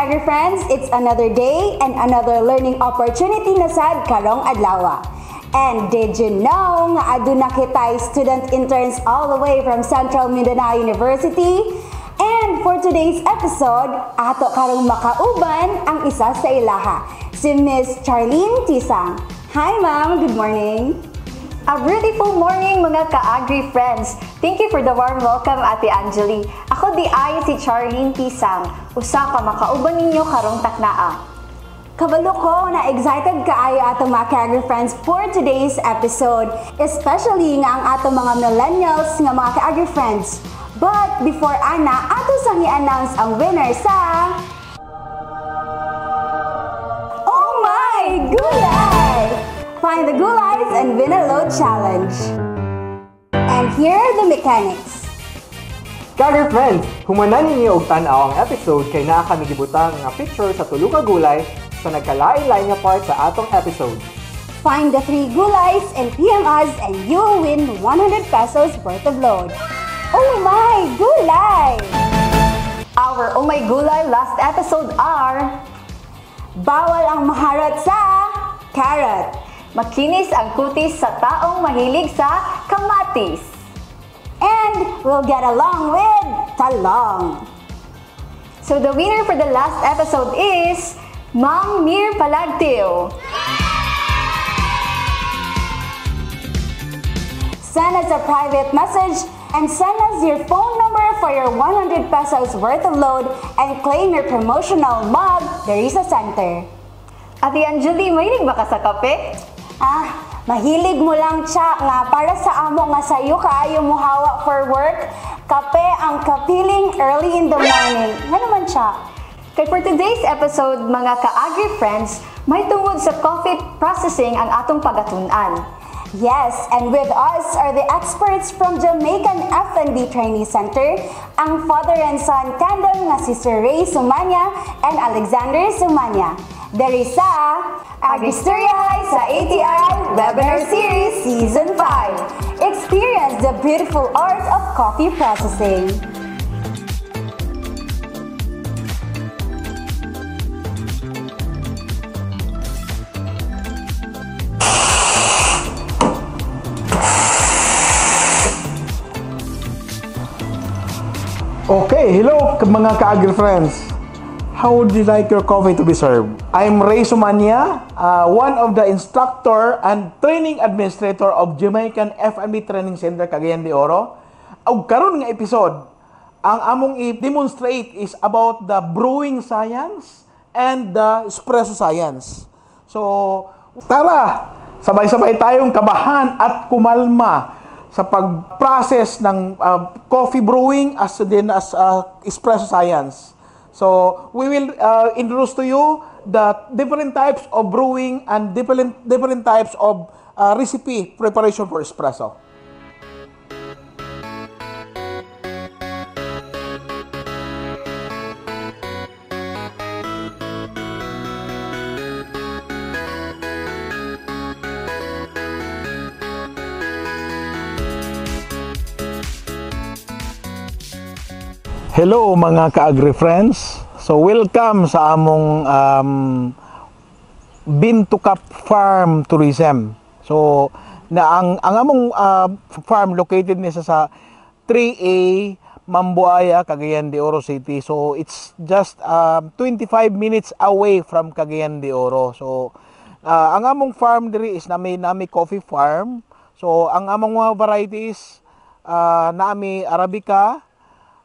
Kagri friends, it's another day and another learning opportunity na sad karong adlaw. And did you know nga aduna kitay student interns all the way from Central Mindanao University? And for today's episode, ato karong makauban ang isa sa ilaha, si Miss Charlene Tisang. Hi ma'am, good morning. A beautiful morning mga ka-Agri friends. Thank you for the warm welcome, Ate Angeli. Ako di ay si Charlene Tisang. Usa ka makauban ninyo karong taknaa. Kabalo ko na excited kaayo atong mga ka-Agri friends for today's episode, especially nga ang atong mga millennials nga mga ka-Agri friends. But before ana, ato sang i-announce ang winner sa Oh My Gulay! Find the gulays and win a load challenge. And here are the mechanics. Kagri friends, humanan ninyo og tan-aw ang episode kay naa kami gibutang nga picture sa tulo ka gulay sa nagkalain-lain nga part sa atong episode. Find the 3 gulays and PM us and you'll win 100 pesos worth of load. Oh my gulay! Our Oh My Gulay last episode are Bawal ang maharot sa carrot. makinis ang kutis sa taong mahilig sa kamatis. And we'll get along with talong. So the winner for the last episode is Ma'am Mir Palagteo. Send us a private message and send us your phone number for your 100 pesos worth of load and claim your promotional mug, Derisa Center. Ate Angeli, mahilig ba ka sa kape? Mahilig mo lang siya nga para sa amo nga sayo kaayo mo hawak for work. Kape ang kapiling early in the morning. Nga naman siya. Kay for today's episode, mga ka-Agri friends, may tungod sa coffee processing ang atong pagatunan. Yes, and with us are the experts from Jamaican F&B Training Center, ang father and son tandem nga si Sir Ray Sumanya and Alexander Sumanya. Diri sa Agristoria sa ATI Webinar Series Season 5. Experience the beautiful art of coffee processing. Okay, hello mga ka-Agri friends. How would you like your coffee to be served? I'm Ray Sumanya, one of the instructor and training administrator of Jamaican F&B Training Center, Cagayan de Oro. Og karon nga episode, ang among i-demonstrate is about the brewing science and the espresso science. So, tara, sabay-sabay tayong kabahan at kumalma sa pag-process ng coffee brewing as espresso science. So, we will introduce to you the different types of brewing and different types of recipe preparation for espresso. Hello mga ka-Agri friends. So welcome sa among Bean to Cup Farm Tourism. So ang among farm located nisa sa 3A Mambuaya, Cagayan de Oro City. So it's just 25 minutes away from Cagayan de Oro. So ang among farm diri is nami coffee farm. So ang among mga varieties nami Arabica,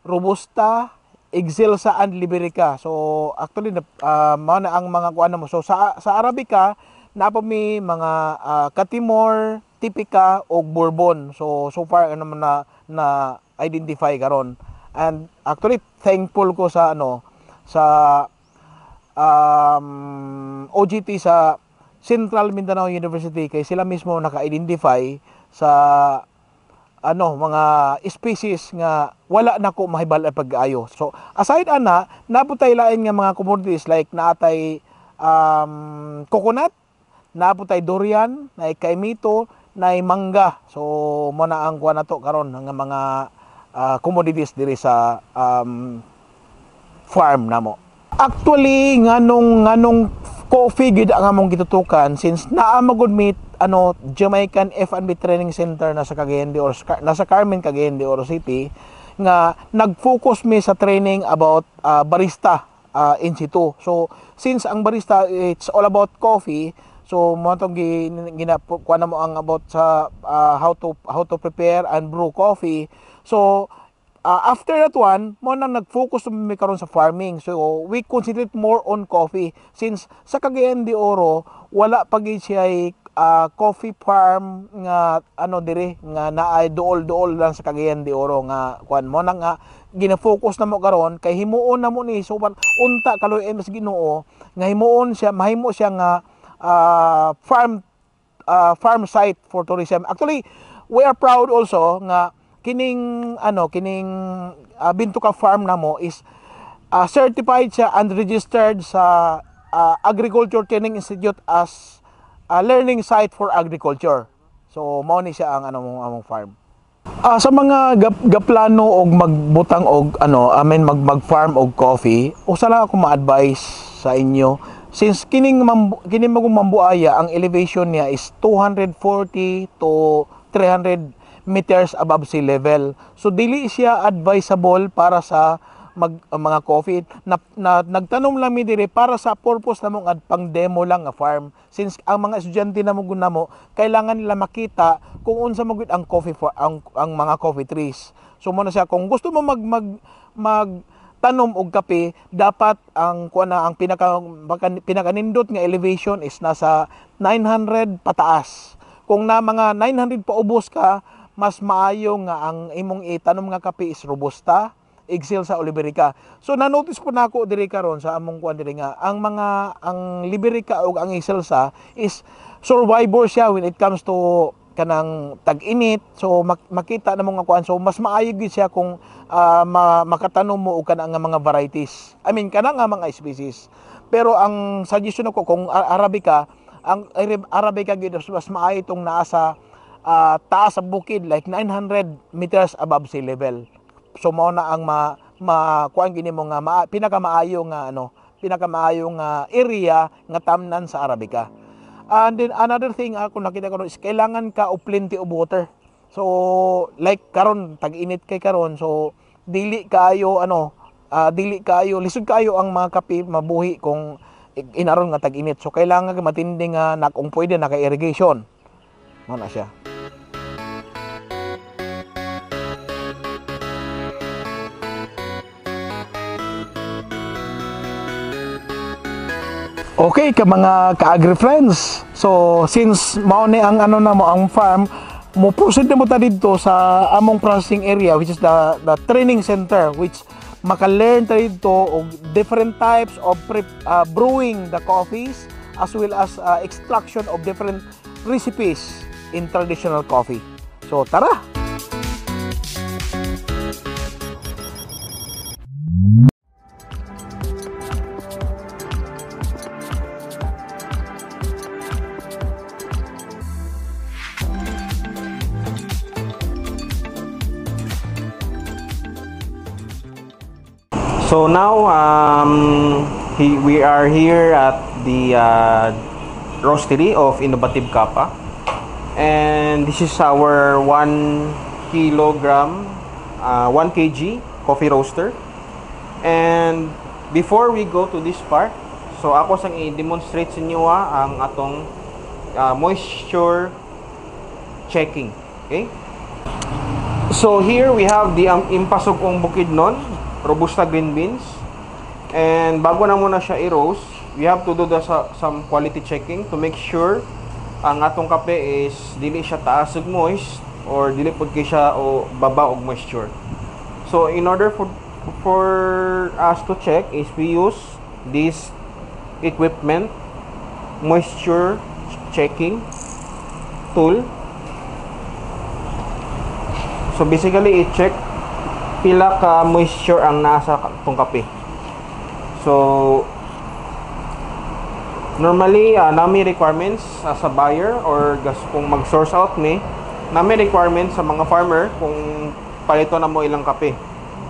Robusta, Excelsa and Liberica. So actually mao na ang mga kuan mo. So sa Arabica napo mi mga Catimor, Typica og Bourbon. So far naman na identify karon. And actually thankful ko sa OGT sa Central Mindanao University kay sila mismo naka-identify sa mga species nga wala nako mahibal pag-ayo. So aside ana, naputay lain nga mga commodities like naatay coconut, naputay durian, naay kaimito, naay mangga. So mo na ang kuha nato karon nga mga commodities diri sa farm namo. Actually, nganong coffee gid ang among gitutukan since naa magud meet Jamaican F&B Training Center nasa Cagayan de Oro, nasa Carmen, Cagayan de Oro City, nga nag-focus mi sa training about barista in situ. So since ang barista it's all about coffee, so mo tong kuha na mo ang about sa how to prepare and brew coffee. So after that one, mo nang nag-focus mi karon sa farming. So we concentrate more on coffee since sa Cagayan de Oro wala pa gid siya coffee farm nga dire nga naay duol lang sa Cagayan de Oro nga kuan mo nang nga gina-focus na mo karon kay himuon na mo ni so unta kaloy mas Ginoo nga himuon siya mahimo siya nga farm site for tourism. Actually, we are proud also nga kining Bintuka farm na mo is certified siya and registered sa Agriculture Training Institute as a learning site for agriculture. So mao ni siya ang among farm. Sa mga gaplano og magbutang og mag-farm og coffee, usa lang ako ma-advise sa inyo since kining mambuaya ang elevation niya is 240 to 300 meters above sea level. So dili siya advisable para sa mga coffee na nagtanom lang mi dire para sa purpose namong pang demo lang nga farm since ang mga estudyante na mo kailangan nila makita kung unsa mo gud ang coffee ang mga coffee trees. So mo na siya kung gusto mo magtanom og kape, dapat ang pinakanindot nga elevation is nasa 900 pataas. Kung na mga 900 paubos ka, mas maayo nga ang imong itanom nga kape is robusta, Excelsa o Liberica. So na-notice po nako diri karon sa among kuan diri nga ang Liberica o ang Excelsa is survivor siya when it comes to kanang tag-init. So makita na mo nga kuan, so mas maayo gid siya kung makatanom mo og kanang mga varieties. I mean kanang nga mga species. Pero ang suggestion ko kung Arabica, ang Arabica gid mas maayo itong naa sa taas sa bukid like 900 meters above sea level. So mao na ang kuan gini mo nga pinakamaayo nga area nga tamnan sa Arabica. And then another thing ako nakita ko is kailangan ka og plenty of water. So like karon tag-init kay karon, so dili kayo lisod kayo ang mga kape mabuhi kung inaron nga tag-init. So kailangan matindi nga kung pwede naka-irrigation. Mao na siya. Okay ka mga ka-agri friends. So since mao ni ang ang farm, mo proceed na mo ta dito sa among processing area which is the training center which maka-learn ta dito og different types of brewing the coffees as well as extraction of different recipes in traditional coffee. So tara. So now we are here at the roastery of Innovative Kappa, and this is our 1 kilogram 1 kg coffee roaster. And before we go to this part, so ako sang i-demonstrate sa inyo ang atong moisture checking. Okay, so here we have the impasok ong bukidnon Robusta green beans, and bago na muna siya i-roast, we have to do some quality checking to make sure ang atong kape is dili siya taas og moist or dili pud kay siya o baba og moisture. So in order for us to check is we use this equipment, moisture checking tool. So basically i-check pila ka moisture ang nasa itong kape. So normally nami requirements as a buyer or kung mag-source out nami requirements sa mga farmer kung palito na mo ilang kape.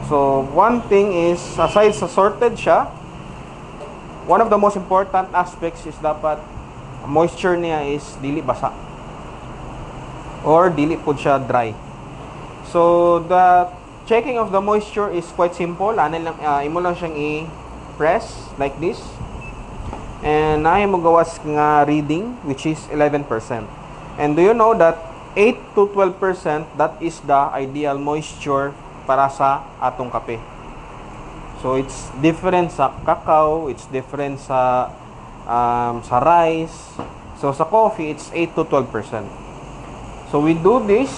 So one thing is aside sa sorted siya, one of the most important aspects is dapat moisture niya is dili basa or dili pud siya dry. So the checking of the moisture is quite simple. Ano lang, imo lang siyang i-press like this. And na mo gawas nga reading which is 11%. And do you know that 8 to 12% that is the ideal moisture para sa atong kape. So it's different sa cacao, it's different sa rice. So sa coffee it's 8 to 12%. So we do this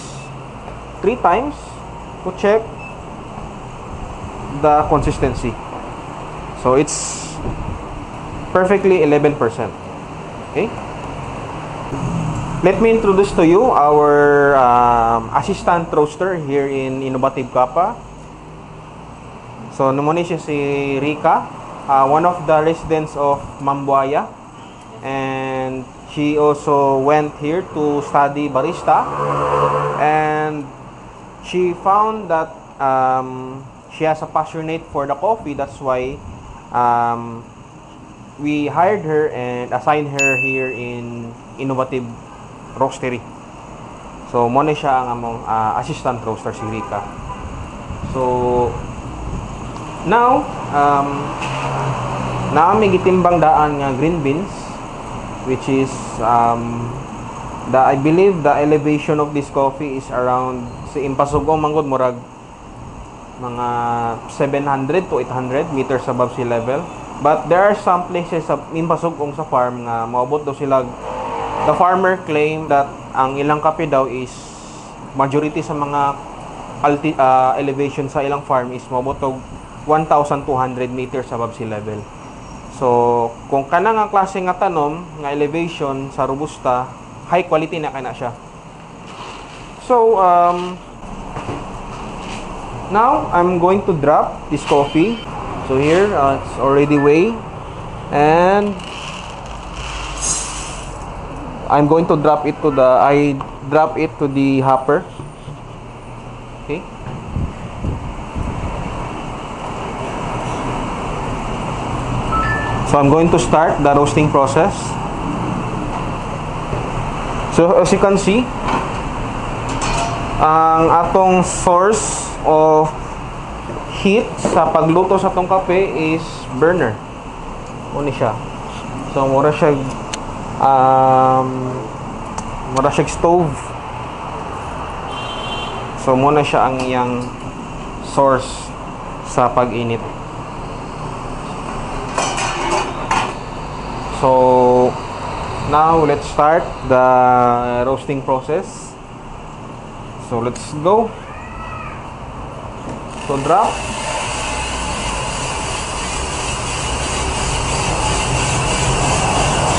3 times to check the consistency. So it's perfectly 11%. Okay? Let me introduce to you our assistant roaster here in Innovative Kappa. So, namuni siya si Rika, one of the residents of Mambuaya. And she also went here to study barista. And she found that she has a passionate for the coffee. That's why we hired her and assigned her here in Innovative Roastery. So, muna siya ang among assistant roaster si Rika. So, now, may gitimbang daan nga green beans, which is, I believe the elevation of this coffee is around, sa Impasugong manggod, murag, mga 700 to 800 meters above sea level. But there are some places sa Impasugong sa farm nga maabot daw sila. The farmer claim that ang ilang kape daw is majority sa mga elevation sa ilang farm is maabot og 1,200 meters above sea level. So, kung kanang ang klase nga tanom nga elevation sa robusta, high quality na kana siya. So, now I'm going to drop this coffee. So here, it's already weighed, and I'm going to drop it to the hopper. Okay. So I'm going to start the roasting process. So as you can see, ang atong source of heat sa pagluto sa atong kape is burner. Uni siya. So mura siya stove. So muna siya ang iyang source sa pag-init. So now let's start the roasting process. So let's go. So drop.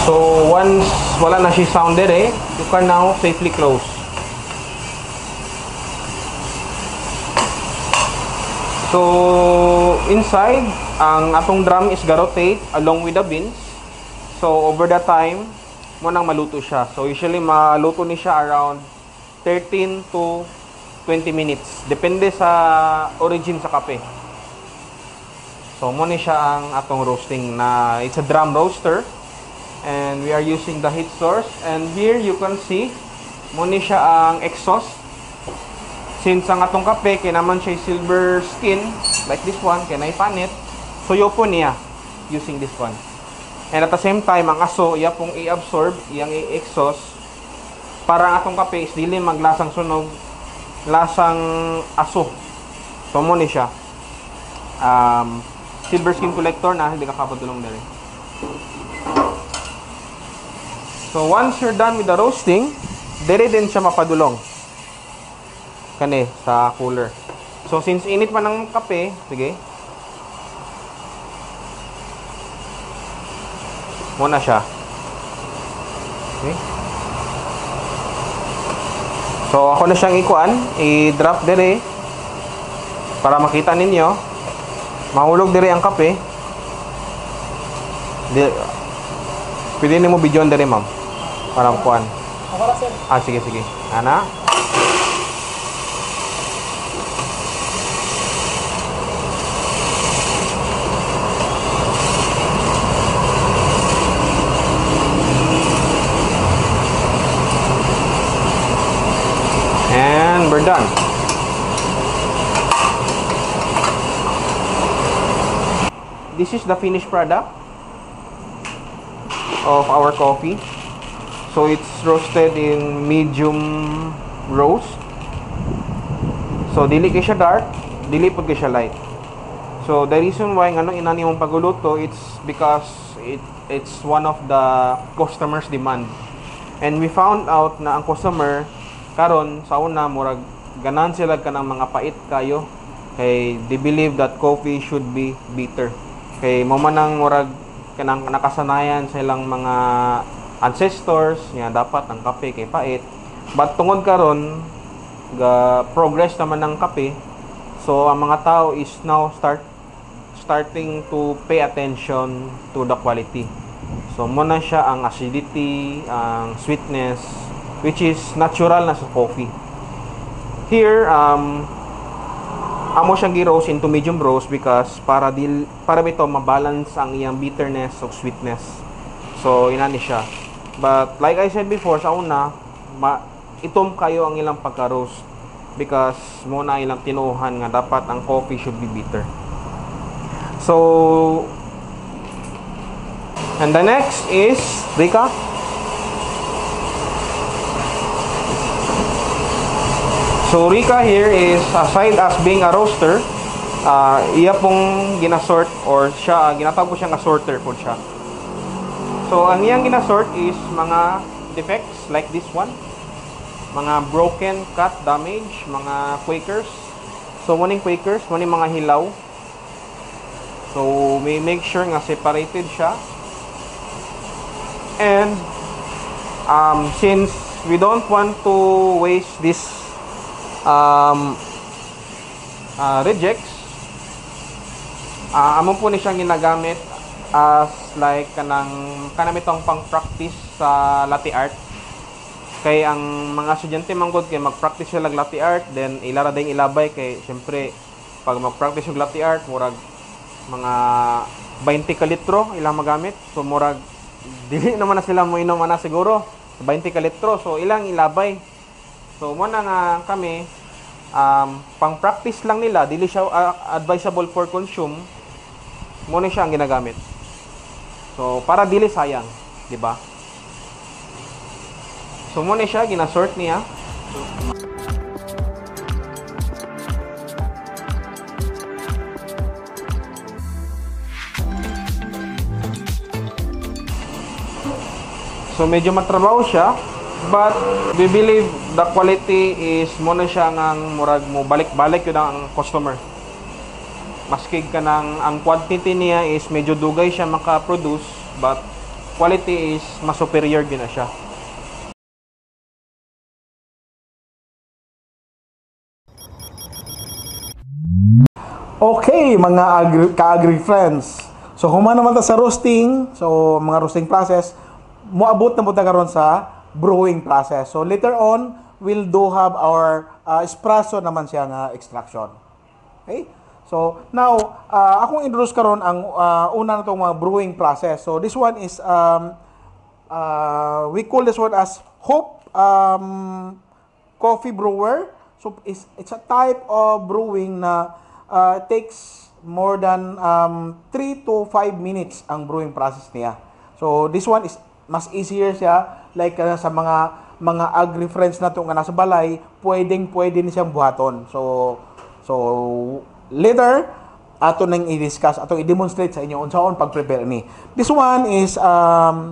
So once wala na siya sounded you can now safely close. So inside, ang atong drum is ga-rotate along with the beans. So over the time, mo nang maluto siya. So usually maluto ni siya around 13 to 20 minutes. Depende sa origin sa kape. So mo ni siya ang atong roasting na it's a drum roaster. And we are using the heat source. And here you can see, mo ni siya ang exhaust. Since ang atong kape, kinaman siya silver skin, like this one, kinay panit. So yopo niya, using this one. And at the same time, ang aso, iya pong i-absorb, iyang i-exhaust, para ang atong kape is dili maglasang sunog, lasang aso. So mo ni siya. Silver skin collector na, hindi kakapatulong na rin. So once you're done with the roasting, dire din siya mapadulong. Kani sa cooler. So since init pa ng kape, sige. Muna siya. Okay. So ako na siyang ikuan, i-drop dire para makita ninyo. Mahulog dire ang kape. Pwede nimo bidyon dire, ma'am. Para kuan. Sige. Ana. we're done. This is the finished product of our coffee. So it's roasted in medium roast. So dili kay siya dark, dili pud kay siya light. So the reason why ngano inani mong paguluto, it's because it's one of the customers demand. And we found out na ang customer karon sa una murag ganan sila kanang mga pait kayo, kay they believe that coffee should be bitter. Kay mo man ang murag kanang nakasanayan sa ilang mga ancestors nga dapat ang kape kay pait. But tungod karon ga progress naman ng kape, so ang mga tao is now starting to pay attention to the quality. So muna siya ang acidity, ang sweetness, which is natural na sa coffee. Here amo siyang gi-roast into medium roast because para bito mabalance ang iyang bitterness o sweetness. So inani siya. But like I said before sa una, itom kayo ang ilang pagka-roast because muna ilang tinuhan nga dapat ang coffee should be bitter. So and the next is Rika. So Rika here is, aside as being a roaster, iya pong ginasort or siya, ginatawag po siyang sorter po siya. So ang iyang ginasort is mga defects like this one, mga broken, cut, damage, mga quakers. So muning quakers, muning mga hilaw. So may make sure nga separated siya. And since we don't want to waste this rejects, amon po ni siyang ginagamit as like kanang itong pang practice sa latte art. Kay ang mga estudyante manggod kay mag-practice sila latte art, then ilara ding ilabay kay syempre pag mag-practice yung latte art murag mga 20 ka litro ilang magamit. So murag dili naman na sila mo inom na siguro 20 ka litro, so ilang ilabay. So muna nga kami pang practice lang nila, dili siya advisable for consume. Muna siya ang ginagamit. So para dili sayang, di ba? So muna siya ginasort niya. So medyo matrabaho siya, but we believe the quality is muna siya ngang murag mo balik-balik yun ang customer. Maskig ka ng ang quantity niya is medyo dugay siya maka-produce, but quality is mas superior din na siya. Okay, mga ka-agri friends. So human naman ta sa roasting, so mga roasting process, moabot na punta karon sa brewing process. So later on, we'll do have our espresso naman siya nga extraction. Okay? So now, akong introduce karon ang una na itong mga brewing process. So this one is, we call this one as Hope Coffee Brewer. So it's a type of brewing na takes more than 3 to 5 minutes ang brewing process niya. So this one is mas easier siya, like sa mga agri friends nato nga nasa balay, pwede ni siyang buhaton. So later ato nang i-discuss, ato i-demonstrate sa inyo unsaon pag-prepare ni. This one is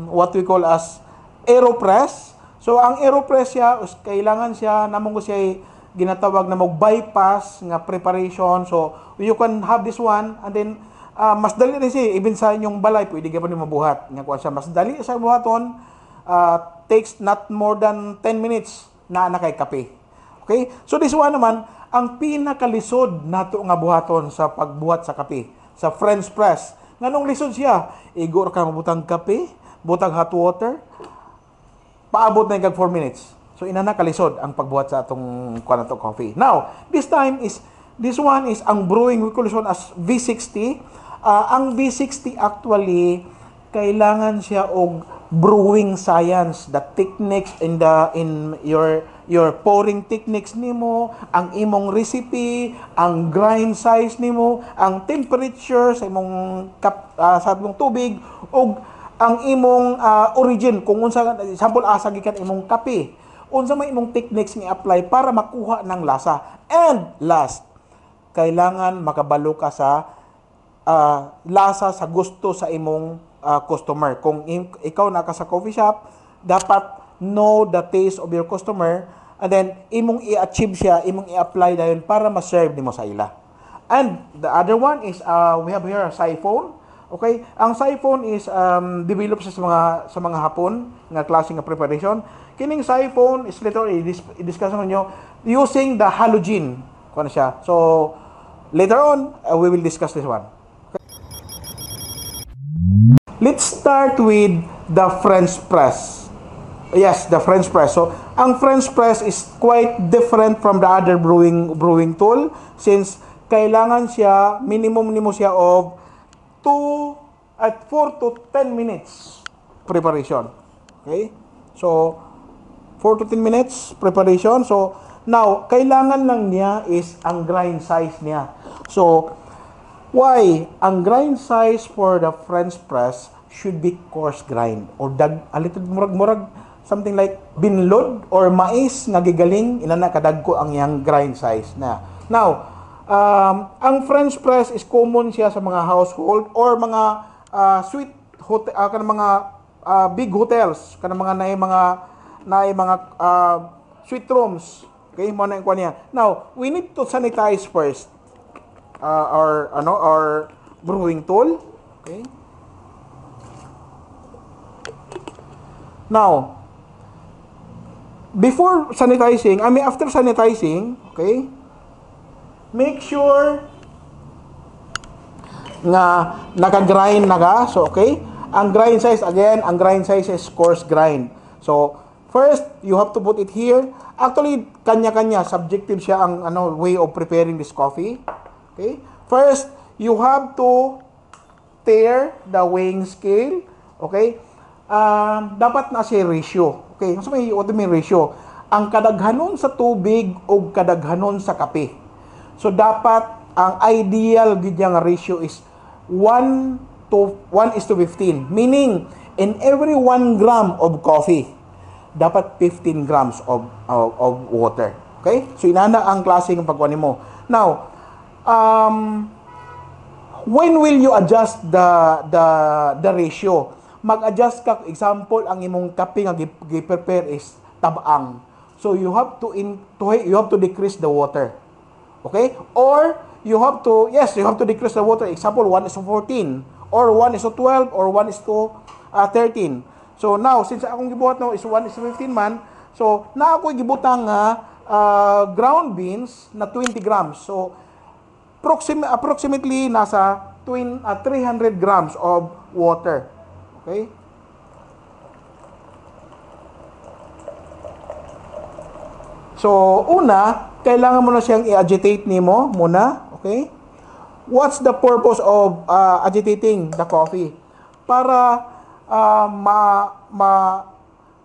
what we call as AeroPress. So ang AeroPress siya, kailangan siya namong ko siya ginatawag na mag-bypass nga preparation. So you can have this one and then mas dali rin siya, even sa inyong balay, pwede ka pa rin mabuhat. Nga kuha siya, mas dali sa buhaton, takes not more than 10 minutes na kay kape. Okay? So this one naman, ang pinakalisod nato nga buhaton sa pagbuhat sa kape, sa French press. Nganong lisod siya? Igor ka mabutang kape, butang hot water, paabot na yung 4 minutes. So inana kalisod ang pagbuhat sa atong kuha na to coffee. Now, this one is ang brewing, we call this one as V60. Ang V60 actually, kailangan siya og brewing science, the techniques in your pouring techniques nimo, ang imong recipe, ang grind size nimo, ang temperature sa imong sa imong tubig, ug ang imong origin kung unsa example asa gikan imong kape, unsa may imong techniques nga apply para makuha ng lasa. And last, kailangan makabalo ka sa lasa sa gusto sa imong customer. Kung ikaw naka sa coffee shop, dapat know the taste of your customer, and then imong i-achieve siya, imong i-apply dayon para ma-serve nimo sa ila. And the other one is we have here a siphon. Okay? Ang siphon is developed sa mga Hapon nga klase nga preparation. Kining siphon is literally i-discuss ninyo using the halogen. Kuno siya. So later on we will discuss this one. Let's start with the French press. Yes, the French press. So, ang French press is quite different from the other brewing tool since kailangan siya, minimum siya of 4 to 10 minutes preparation. Okay? So, 4 to 10 minutes preparation. So, now, kailangan lang niya is ang grind size niya. So, why? Ang grind size for the French press should be coarse grind or a little murag something like binlod or mais nga gigaling inana kadagko ang iyang grind size na. Now, ang French press is common siya sa mga household or mga suite hotel kanang mga big hotels kanang mga naay mga suite rooms. Okay, mo na niya. Now, we need to sanitize first our brewing tool. Okay? Now, before sanitizing, after sanitizing, okay? Make sure nga naka-grind na ka. So, okay? Ang grind size, again, ang grind size is coarse grind. So, first, you have to put it here. Actually, kanya-kanya, subjective siya ang way of preparing this coffee. Okay? First, you have to tare the weighing scale. Okay? Dapat na siya ratio. Okay? What do you mean ratio? Ang kadaghanon sa tubig o kadaghanon sa kape. So, dapat, ang ideal gidyang ratio is 1:15. Meaning, in every 1 gram of coffee, dapat 15 grams of water. Okay? So, inana ang klase ng pagkuha mo. Now, when will you adjust the ratio? Mag-adjust ka, example, ang imong kape nga gi-prepare is tabang. So you have to decrease the water. Okay? Or you have to decrease the water. Example, 1:14 or 1:12 or 1:13. So now, since akong gibuhat no is 1:15 man, so na ako gibutang nga ground beans na 20 grams. So approximately nasa 300 grams of water. Okay? So, una, kailangan mo na siyang i-agitate nimo muna. Okay? What's the purpose of agitating the coffee? Para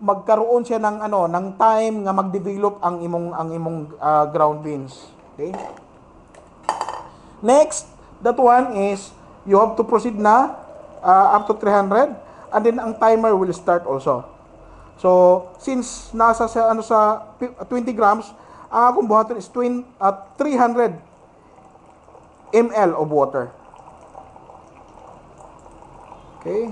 magkaroon siya ng time nga mag-develop ang imong ground beans. Okay? Next, that one is you have to proceed na up to 300 and then ang timer will start also. So, since nasa sa 20 grams, ang akong buhaton is 300 ml of water. Okay?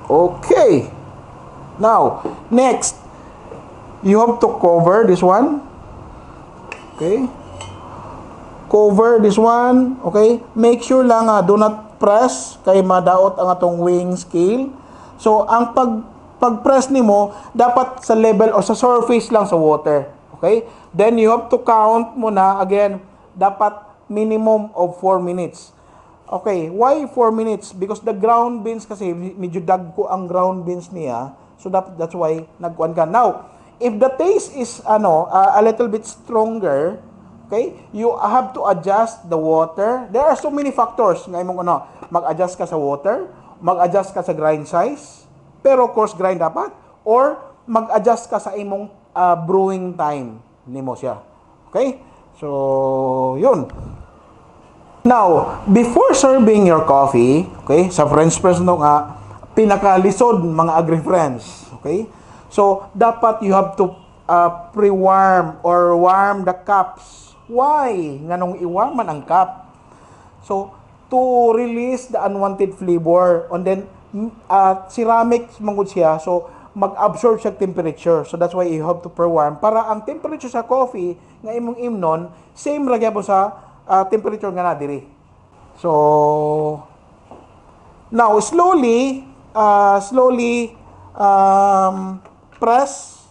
Okay. Now, next, you have to cover this one. Okay? Cover this one. Okay? Make sure lang do not press kay madaot ang atong weighing scale. So, ang pag-press nimo dapat sa level o sa surface lang sa water. Okay? Then you have to count muna again, dapat minimum of 4 minutes. Okay, why 4 minutes? Because the ground beans kasi medyo dagko ang ground beans niya. So that's why nagkuan ka. Now, if the taste is a little bit stronger, Okay? You have to adjust the water. There are so many factors nga imong mag-adjust ka sa water, mag-adjust ka sa grind size, pero coarse grind dapat, or mag-adjust ka sa imong brewing time nimo siya. Okay? So, yun. Now, before serving your coffee, okay, sa French press nga, pinakalisod mga agri-friends. Okay? So, dapat you have to pre-warm or warm the cups. Why? Nganong iwarman ang cup? So, to release the unwanted flavor, and then ceramic mangod siya, so mag-absorb siya temperature. So that's why you have to pre-warm para ang temperature sa coffee nga imong imnon same ra gyapon sa temperature nga na diri. So now slowly press.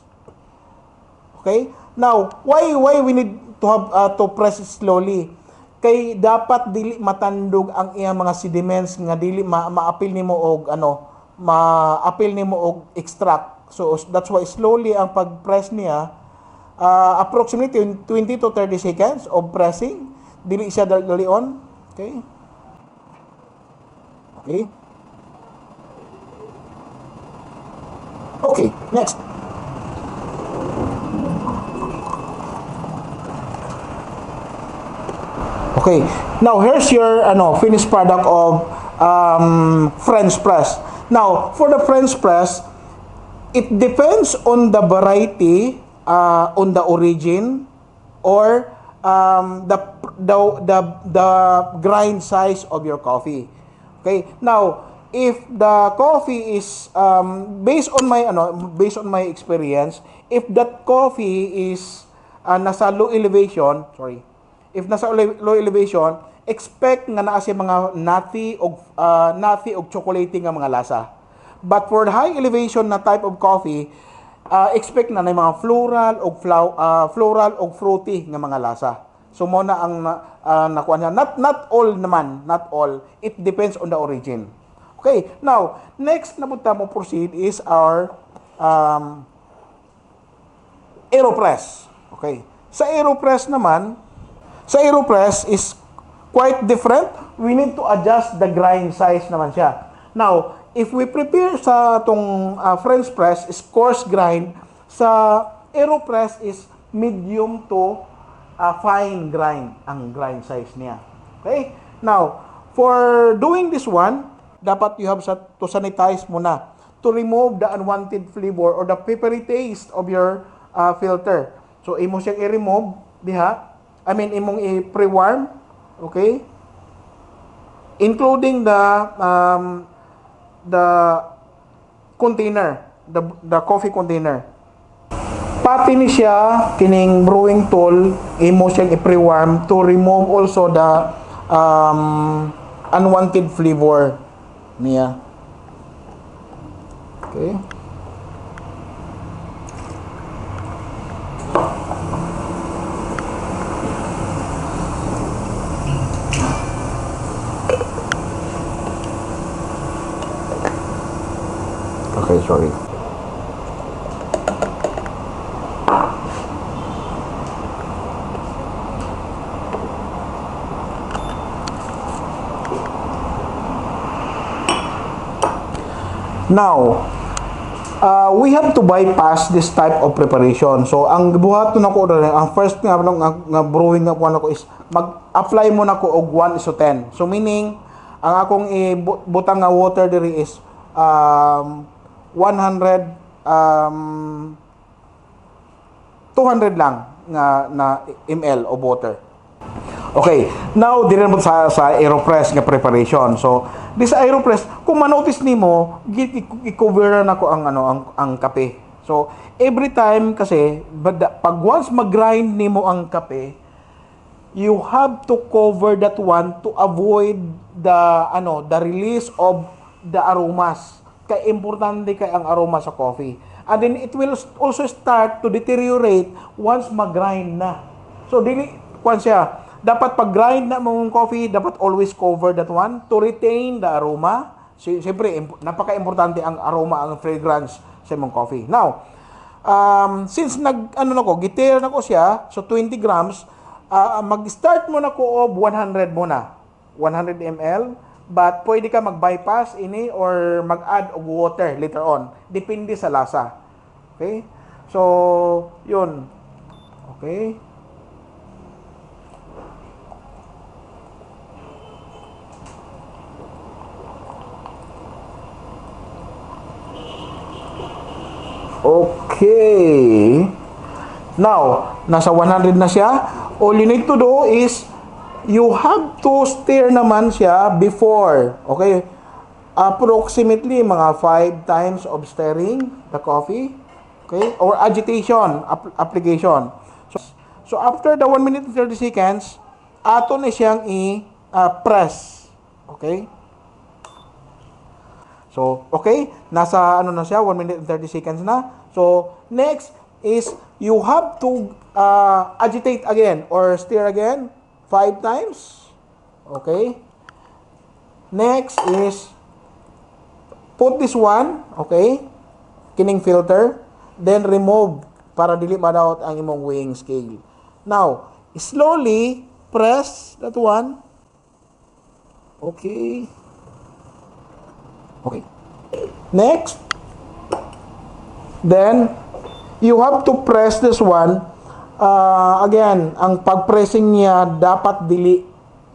Okay? Now, why we need to have to press it slowly? Kay dapat dili matandog ang iyang mga sediments nga dili maapil nimo og maapil nimo og extract. So that's why slowly ang pag-press niya, approximately 20 to 30 seconds of pressing, dili siya dali on. Okay? Okay? Okay, next. Okay, now here's your finished product of French press. Now, for the French press, it depends on the variety, on the origin, or the grind size of your coffee. Okay, now if the coffee is based on my experience, if that coffee is nasa low elevation, if nasa low elevation, expect nga naa siya mga nutty og chocolatey nga mga lasa. But for the high elevation na type of coffee, expect na mga floral og fruity nga mga lasa. So mo na ang nakuha niya. Not all naman, not all. It depends on the origin. Okay, now next na punta mo proceed is our AeroPress. Okay. Sa AeroPress is quite different. We need to adjust the grind size naman siya. Now, if we prepare sa itong French press is coarse grind, sa AeroPress is medium to fine grind ang grind size niya. Okay? Now, for doing this one, dapat you have to sanitize muna to remove the unwanted flavor or the peppery taste of your filter. So, imo siyang i-remove diha. Imong i-pre-warm, okay? Including the container, the coffee container. Pati ni siya kining brewing tool, imo siyang i-pre-warm to remove also the unwanted flavor niya. Okay? Okay, sorry. Now, we have to bypass this type of preparation. So, ang buhat na ko ang first nga brewing nga ko is mag-apply mo na ko og 1:10. So, meaning, ang akong ibutang nga water diri is 200 lang na ml of water. Okay, now dire mo sa AeroPress nga preparation. So, this AeroPress, kung ma-notice nimo, i-cover na ko ang kape. So, every time kasi pag once mag-grind nimo ang kape, you have to cover that one to avoid the release of the aromas. Kaya importante kay ang aroma sa coffee. And then it will also start to deteriorate once mag-grind na. So dapat pag-grind na mong coffee, dapat always cover that one to retain the aroma. Siyempre, napaka-importante ang aroma, ang fragrance sa mong coffee. Now, since gitira na ko siya, so 20 grams, mag-start mo na ko of 100 muna. 100 ml. But pwede ka mag-bypass ini or mag-add of water later on. Depende sa lasa. Okay? So, yun. Okay? Okay. Now, nasa 100 na siya. All you need to do is you have to stir naman siya before. Okay? Approximately mga 5 times of stirring the coffee. Okay? Or agitation application. So after the 1 minute and 30 seconds, ato na siyang i-press. Okay? So, okay, nasa ano na siya, 1 minute and 30 seconds na. So, next is you have to agitate again or stir again 5 times. Okay? Next is put this one, okay, kining filter, then remove para dili madaot ang imong weighing scale. Now, slowly press that one. Okay. Okay. Next, then you have to press this one. Again, ang pag-pressing niya dapat dili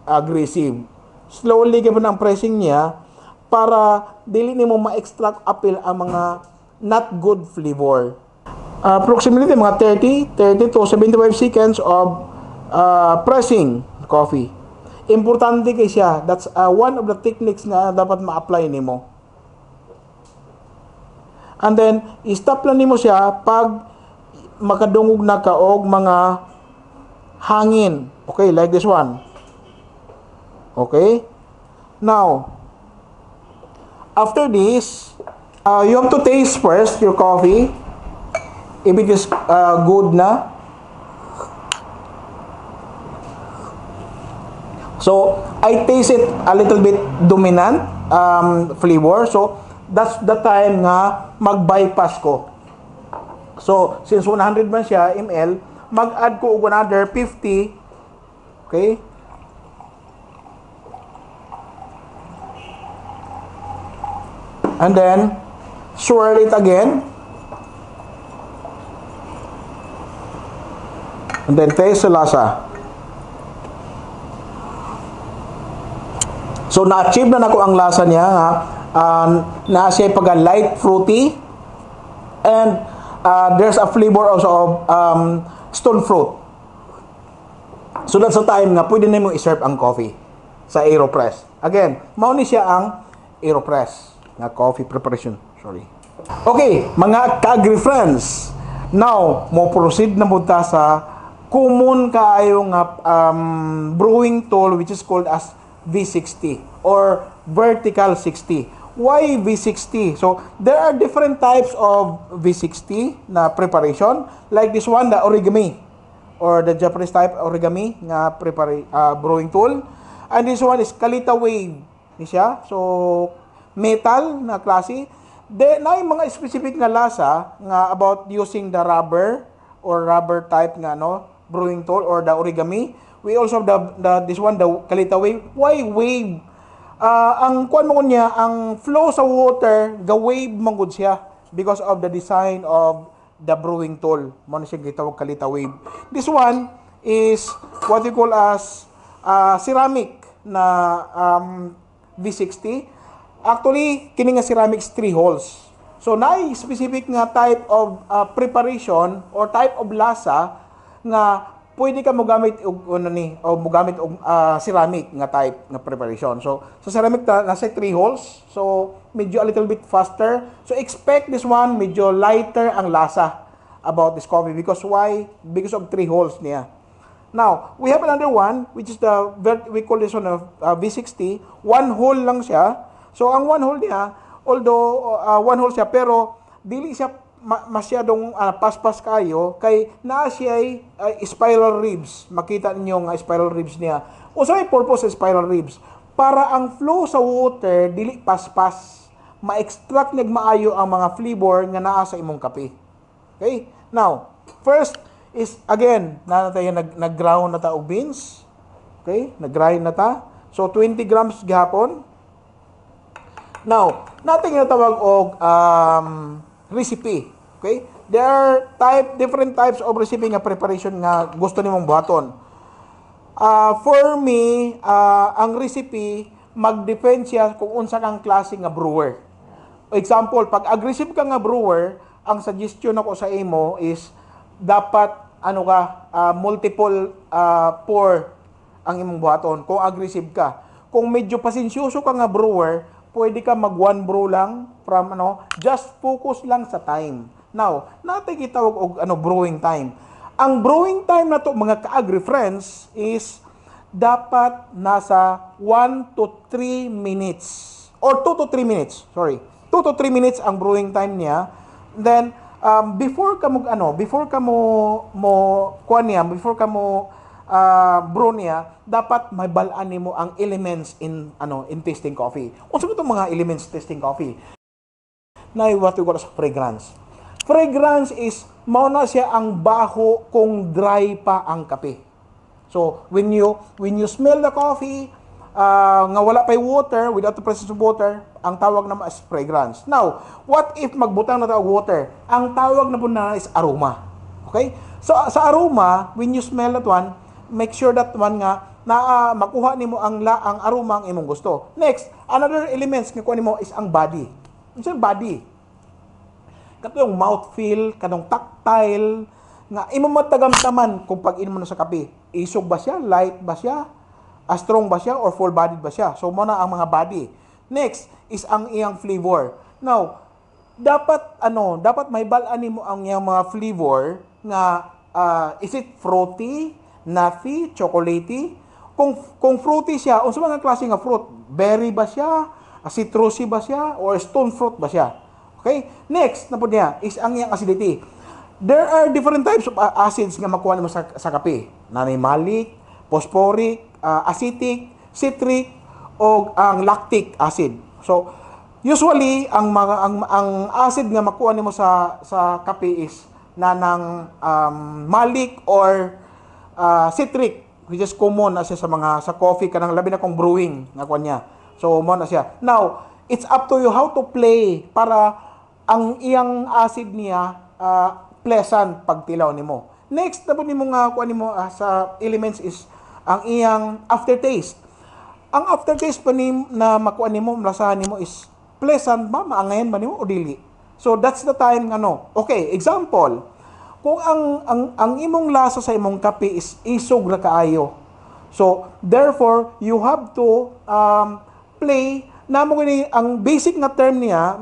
aggressive. Slowly gyud ang pressing niya para dili nimo ma-extract apil ang mga not good flavor. Approximately mga 30 to 75 seconds of pressing coffee. Importante kay siya. That's one of the techniques nga dapat ma-apply nimo. And then, i-stop lang nimo siya pag makadungog na ka og mga hangin. Okay, like this one. Okay? Now, after this, you have to taste first your coffee. If it is good na. So, I taste it a little bit dominant flavor. So, that's the time nga mag-bypass ko. So, since 100 man siya ml, mag-add ko og another 50. Okay? And then, swirl it again. And then, taste sa lasa. So, na-achieve na nako ang lasa niya nga. Na siya pagka light fruity and there's a flavor also of stone fruit. So that's the time nga pwede na mo i-serve ang coffee sa AeroPress. Again, mao ni siya ang AeroPress nga coffee preparation. Sorry. Okay, mga ka-agri friends. Now, mo proceed na punta sa common kaayo nga brewing tool which is called as V60 or vertical 60. Why V60? So, there are different types of V60 na preparation. Like this one, the origami or the Japanese type origami nga brewing tool. And this one is Kalita Wave. Ni siya. So, metal na klase. Then, na yung mga specific na lasa nga about using the rubber or rubber type nga brewing tool or the origami. We also have this one, the Kalita Wave. Why wave? Ang kuan mo niya, ang flow sa water, ga-wave mangod siya because of the design of the brewing tool. Mo na siya gitawag Kalita Wave. This one is what we call as ceramic na V60. Actually, kini nga ceramic 3 holes. So, naay specific nga type of preparation or type of lasa nga pwede ka mogamit og mogamit og ceramic nga type nga preparation. So sa ceramic nasa 3 holes. So medyo a little bit faster. So expect this one medyo lighter ang lasa about this coffee because why? Because of 3 holes niya. Now, we have another one which is we call this one V60. 1 hole lang siya. So ang 1 hole niya, although 1 hole siya pero dili siya masyadong paspas kayo kay naa siya ay spiral ribs. Makita ninyo nga spiral ribs niya. Usa may purpose sa spiral ribs para ang flow sa water dili paspas, ma-extract nag maayo ang mga flavor nga naa sa imong kape. Okay? Now, first is again, na tayo nag-ground na ta og beans. Okay? Nag-grind na ta. So 20 grams gihapon. Now, natin yung tawag og recipe. Okay? There are different types of recipe nga preparation nga gusto nimong buhaton. For me, ang recipe mag-depend siya kung unsa kang klase nga brewer. Example, pag aggressive ka nga brewer, ang suggestion ako sa imo is dapat multiple pour ang imong buhaton kung aggressive ka. Kung medyo pasensyoso ka nga brewer, pwede ka mag one brew lang from just focus lang sa time. Now, natin gitawag og brewing time. Ang brewing time na to mga ka-agri friends is dapat nasa 1 to 3 minutes or 2 to 3 minutes. Sorry. 2 to 3 minutes ang brewing time niya. Then before ka mo brew niya, dapat may balaan nimo ang elements in tasting coffee. Unsa ba itong mga elements tasting coffee? Na what we call as fragrance. Fragrance is mao na siya ang baho kung dry pa ang kape. So when you smell the coffee nga wala pay water, without the presence of water, ang tawag naman is fragrance. Now, what if magbutang na ta og water? Ang tawag na po na is aroma. Okay? So sa aroma, when you smell that one, make sure that one nga makuha nimo ang aroma ang imong gusto. Next, another elements nga kuha nimo is ang body. Unsa body? Kato yung mouthfeel, kanong tactile, nga imong matagamtaman kung pag-inom mo na sa kape. Isog ba siya? Light ba siya? Strong ba siya? Or full-bodied ba siya? So, muna ang mga body. Next is ang iyang flavor. Now, dapat may balaan mo ang iyang mga flavor nga is it fruity, nutty, chocolatey? Kung fruity siya, unsa mga klase nga fruit? Berry ba siya? Citrusy ba siya? Or stone fruit ba siya? Okay? Next na po niya is ang iyang acidity. There are different types of acids nga makuha mo sa kape. Nanay malic, phosphoric, acetic, citric, o ang lactic acid. So, usually ang acid nga makuha nimo sa kape is nanang malic or citric, which is common na siya sa coffee kanang labi na kong brewing nga kuha niya. So, mo na siya. Now, it's up to you how to play para ang iyang acid niya pleasant pagtilaw nimo. Next na po nimo nga kuha nimo sa elements is ang iyang aftertaste. Ang aftertaste pa na makuha nimo, malasahan nimo is pleasant ba, maangayan ba nimo o dili. So that's the time Okay, example, kung ang imong lasa sa imong kape is isog ra kaayo. So therefore, you have to play namo gani ang basic na term niya,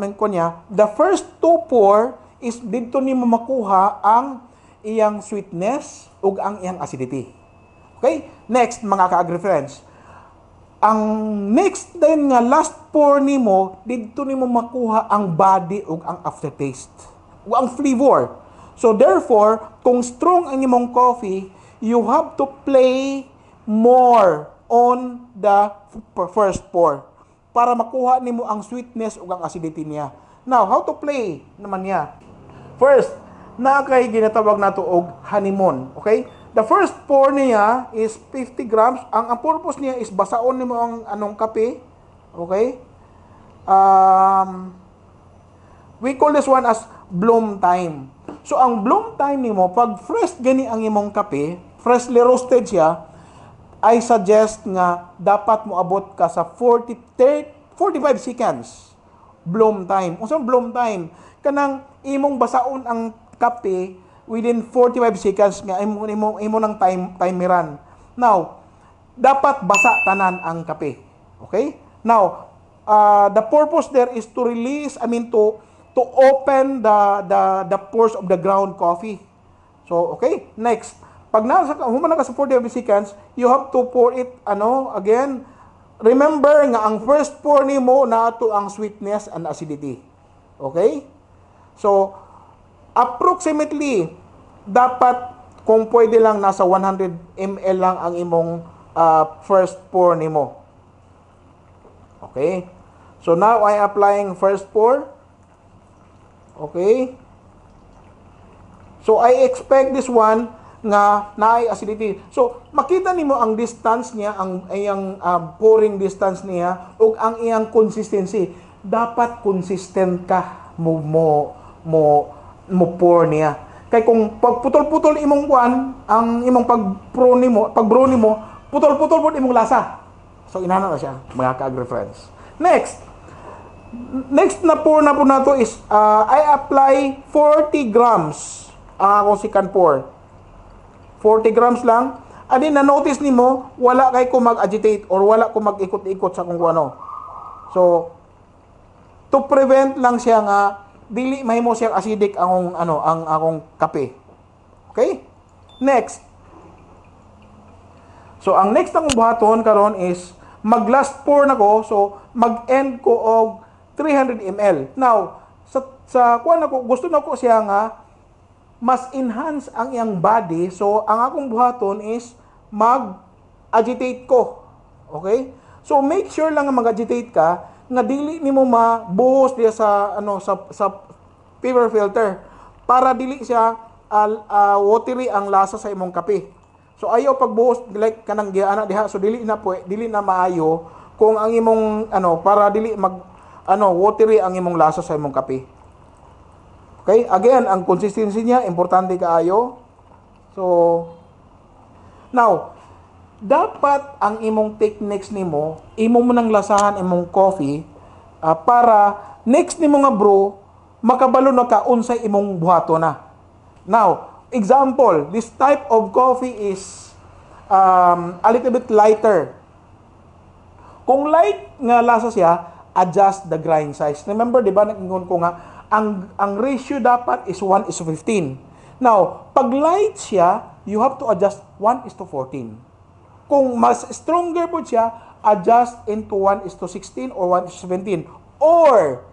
the first 2 pour is dito nimo makuha ang iyang sweetness ug ang iyang acidity. Okay? Next, mga ka-agri friends, ang next din nga last pour nimo, dito nimo makuha ang body ug ang aftertaste ug ang flavor. So therefore, kung strong ang imong coffee, you have to play more on the first pour para makuha nimo ang sweetness ug ang acidity niya. Now, how to play naman niya? First, kay ginatawag nato og honeymoon, okay? The first pour niya is 50 grams. Ang purpose niya is basaon nimo ang anong kape, okay? We call this one as bloom time. So ang bloom time nimo pag fresh gani ang imong kape, freshly roasted siya, I suggest nga dapat mo abot ka sa 45 seconds bloom time. Unsa bloom time? Kanang imong basaon ang kape within 45 seconds nga imo nang timeran. Now, dapat basa tanan ang kape. Okay? Now, the purpose there is to release, to open the pores of the ground coffee. So, okay? Next, pag humana ka sa 45 seconds, you have to pour it, again, remember nga ang first pour nimo na ato ang sweetness and acidity. Okay? So, approximately, dapat, kung pwede lang, nasa 100 ml lang ang imong first pour nimo. Okay? So, now, I applying first pour. Okay? So I expect this one nga naay acidity. So makita nimo ang distance niya, ang iyang pouring distance niya ug ang iyang consistency. Dapat consistent ka mo pour niya. Kay kung pagputol-putol imong kuan, ang imong pag-brew nimo, putol-putol pud imong lasa. So inana na siya, mga ka-agri friends. Next na pour na po nato is I apply 40 grams ang akong second pour. 40 grams lang. Adi na-notice nimo wala kay ko mag-agitate or wala ko mag-ikot-ikot sa kung ano. So to prevent lang siya nga dili mahimo siyang acidic ang akong kape. Okay? Next. So ang next akong buhaton karon is mag-last pour na ko, so mag-end ko og 300 ml. Now, sa kuan ako, gusto na ko siya nga mas enhance ang iyang body. So, ang akong buhaton is mag-agitate ko. Okay? So, make sure lang nga mag-agitate ka nga dili nimo mabuhos diya sa paper filter para dili siya watery ang lasa sa imong kape. So, ayaw pagbuhos like kanang giana diha, so dili na maayo kung ang imong para dili watery ang imong lasa sa imong kape. Okay? Again, ang consistency niya importante kaayo. So now, dapat ang imong techniques nimo, imo mo nang lasahan imong coffee para next nimo nga brew makabalo na ka unsay imong buhato na. Now, example, this type of coffee is a little bit lighter. Kung light nga lasa siya, adjust the grind size. Remember, di ba, nag-ingon ko nga, ang ratio dapat is 1:15. Now, pag light siya, you have to adjust 1:14. Kung mas stronger po siya, adjust into 1:16 or 1:17. Or,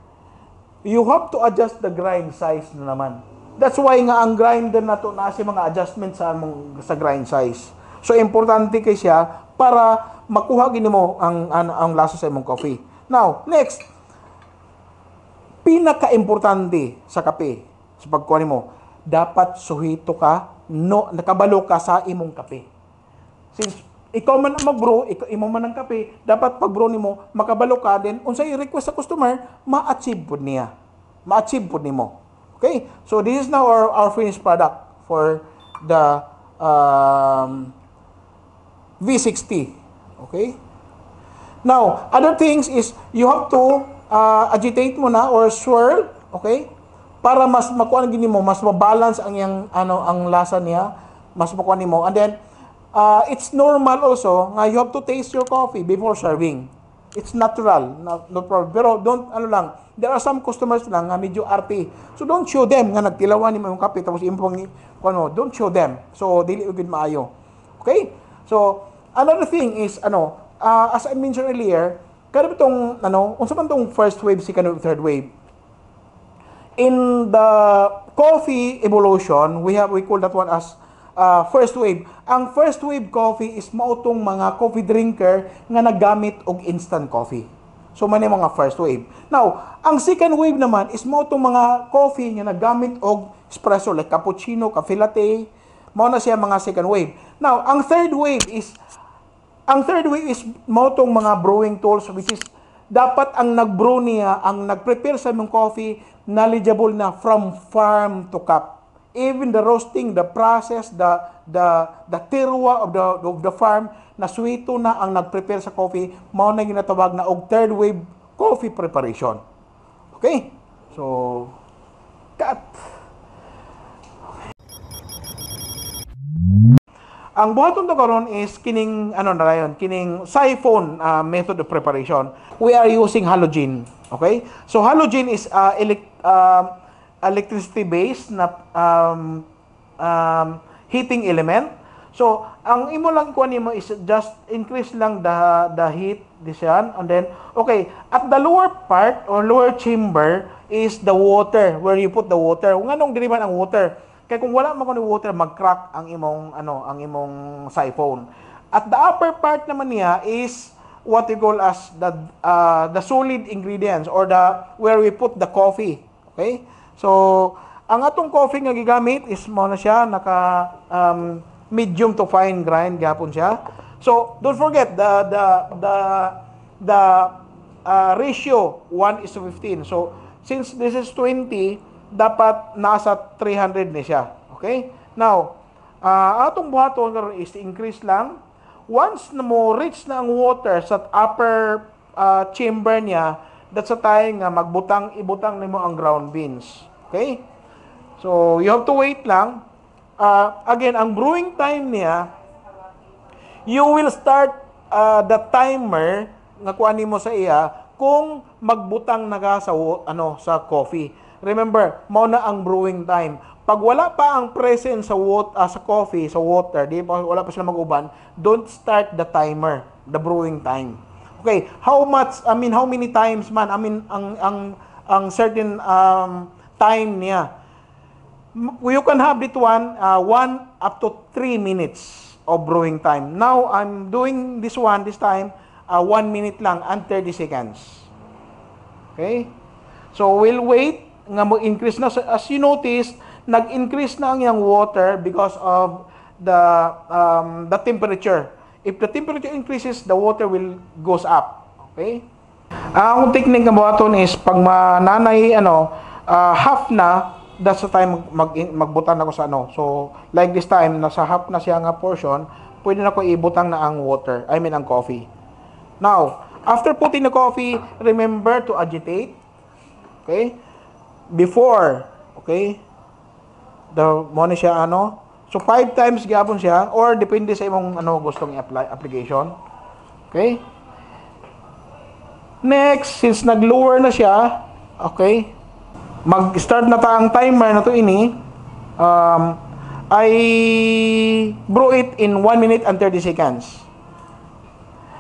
you have to adjust the grind size na naman. That's why nga ang grinder na to na mga adjustment sa grind size. So, importante kay siya para makuha gini mo ang lasa sa imong coffee. Now, next, pinaka-importante sa kape, sa pagkuha mo, dapat suhito ka, nakabalo ka sa imong kape. Since ikaw man ang mag-brew, imo man ang kape, dapat pag-brew nimo, makabalo ka din, unsay request sa customer, ma-achieve pud niya. Ma-achieve pud nimo. Okay? So, this is now our finished product for the V60. Okay? Now, other things is you have to agitate mo na or swirl, okay? Para mas makuha gini mo, mas ma-balance ang yang ang lasa niya, mas makuha nimo. And then it's normal also nga you have to taste your coffee before serving. It's natural, no problem. Pero don't there are some customers lang nga medyo arte. So don't show them nga nagtilawan ni mo yung kape tapos impong don't show them. So dili ugid maayo. Okay? So another thing is as I mentioned earlier, kada itong unsa man tong first wave, second wave, third wave. In the coffee evolution, we call that one as first wave. Ang first wave coffee is mao tong mga coffee drinker nga naggamit og instant coffee. So man mga first wave. Now, ang second wave naman is mao tong mga coffee nga naggamit og espresso like cappuccino, cafe latte. Mao na siya mga second wave. Now, ang third wave is mao tong mga brewing tools which is dapat ang nag-brew niya, ang nag-prepare sa imong coffee, knowledgeable na from farm to cup. Even the roasting, the process, the terroir of the farm, na sweeto na ang nag-prepare sa coffee, mao na ginatawag na og third wave coffee preparation. Okay? So, cut. Ang buhaton to karon is kining kining siphon method of preparation. We are using halogen. Okay? So halogen is electricity based na heating element. So ang imo lang kuan nimo is just increase lang the heat diyan, and then at the lower part or lower chamber is the water, where you put the water. Nganong dili man ang water? Kaya kung wala man kuno water, mag-crack ang imong siphon. At the upper part naman niya is what we call as the solid ingredients or where we put the coffee. Okay? So Ang atong coffee nga gigamit is mo na siya naka medium to fine grind gapon siya. So don't forget the ratio 1:15. So since this is 20, dapat nasa 300 ni siya. Okay? Now, atong buhaton karon is increase lang. Once na mo reach na ang water sa upper chamber niya, that's the time nga ibutang nimo ang ground beans. Okay? So, you have to wait lang. Again, ang brewing time niya, you will start the timer nga kuan nimo sa iya kung magbutang naga sa sa coffee. Remember, mao na ang brewing time. Pag wala pa ang presence sa coffee, sa water, wala pa sila mag-uban, don't start the timer, the brewing time. Okay, how many times man, ang certain time niya. You can have it 1 up to 3 minutes of brewing time. Now, I'm doing this time, 1 minute lang and 30 seconds. Okay? So, we'll wait nga mo-increase na. As you notice, nag-increase na ang yung water because of the temperature. If the temperature increases, the water will goes up. Okay? Ang technique nga buhaton is pag mananay half na, that's the time magbutan ako sa So, like this time, nasa half na siya nga portion, pwede na ko ibutang na ang water, ang coffee. Now, after putting the coffee, remember to agitate. Okay? Before, okay? Mo na siya So, 5 times gyapon siya, or depende sa imong gustong i-apply application. Okay? Next, since nag-lower na siya, okay? Mag-start na ta ang timer na to ini. I brew it in 1 minute and 30 seconds.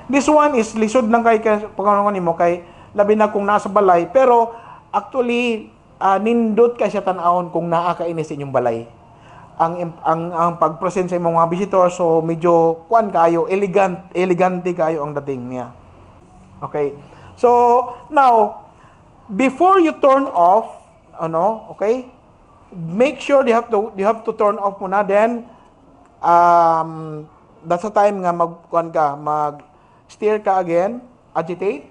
This one is lisod lang kay pagkano nimo kay labi na kung nasa balay, pero actually nindot ka siya tan-awon kung naa ka ini sa inyong balay. Ang pag-present sa imong mga visitor, so medyo kayo, elegante kayo ang dating niya. Okay. So now, before you turn off, okay? Make sure you have to turn off muna, then that's the time nga mag-stir ka again, agitate,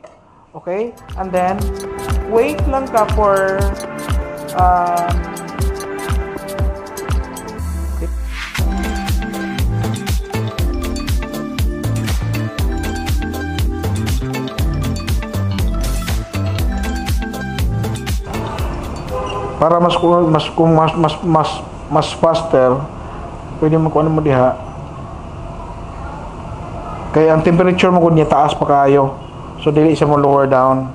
okay? And then wait lang ka for para mas faster, pwede mo kuan mo diha. Kaya ang temperature mo kun niya taas pa kayo. So dili siya mo lower down.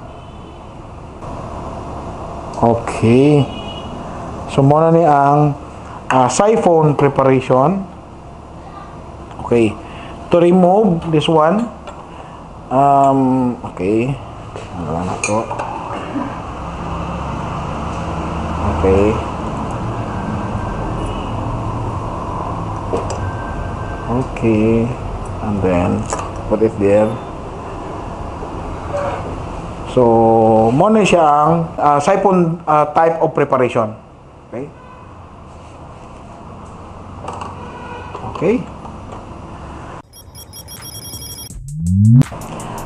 Okay. So muna ni ang siphon preparation. Okay. To remove this one, okay. Wala na to. Okay. Okay. And then put it there. So, muna siya ang siphon type of preparation. Okay. Okay.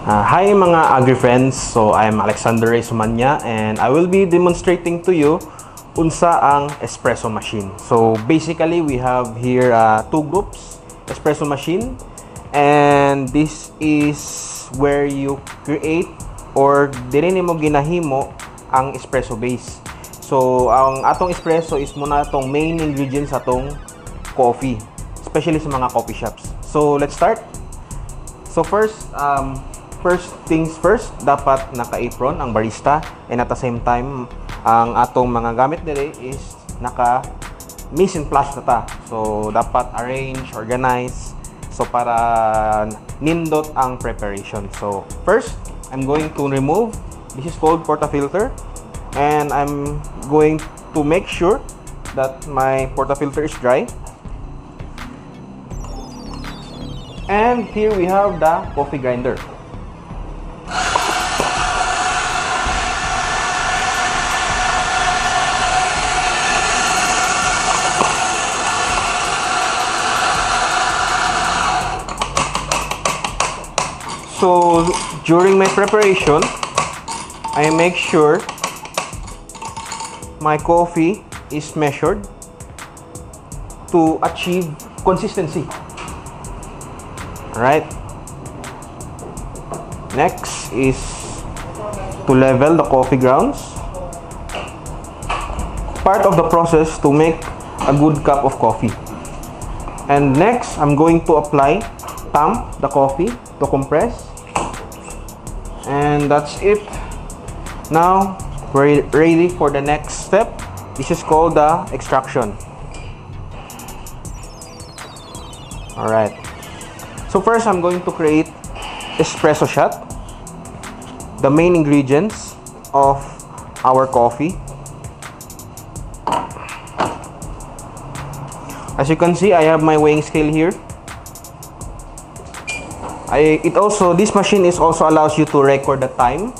Hi mga agri-friends. So, I'm Alexander Ray Sumanya and I will be demonstrating to you unsa ang espresso machine. So basically we have here two groups espresso machine, and this is where you create or dili nimo ginahimo ang espresso base. So ang atong espresso is muna atong main ingredients sa atong coffee, especially sa mga coffee shops. So let's start. So first things first, dapat naka-apron ang barista, and at the same time ang atong mga gamit diri is naka mise en place na ta. So dapat arrange, organize, so para nindot ang preparation. So first, I'm going to remove, this is called portafilter, and I'm going to make sure that my portafilter is dry. And here we have the coffee grinder. So during my preparation, I make sure my coffee is measured to achieve consistency. Alright. Next is to level the coffee grounds. Part of the process to make a good cup of coffee. And next, I'm going to apply the coffee to compress. And that's it. Now, we're ready for the next step. This is called the extraction. Alright. So first, I'm going to create espresso shot. The main ingredients of our coffee. As you can see, I have my weighing scale here. This machine also allows you to record the time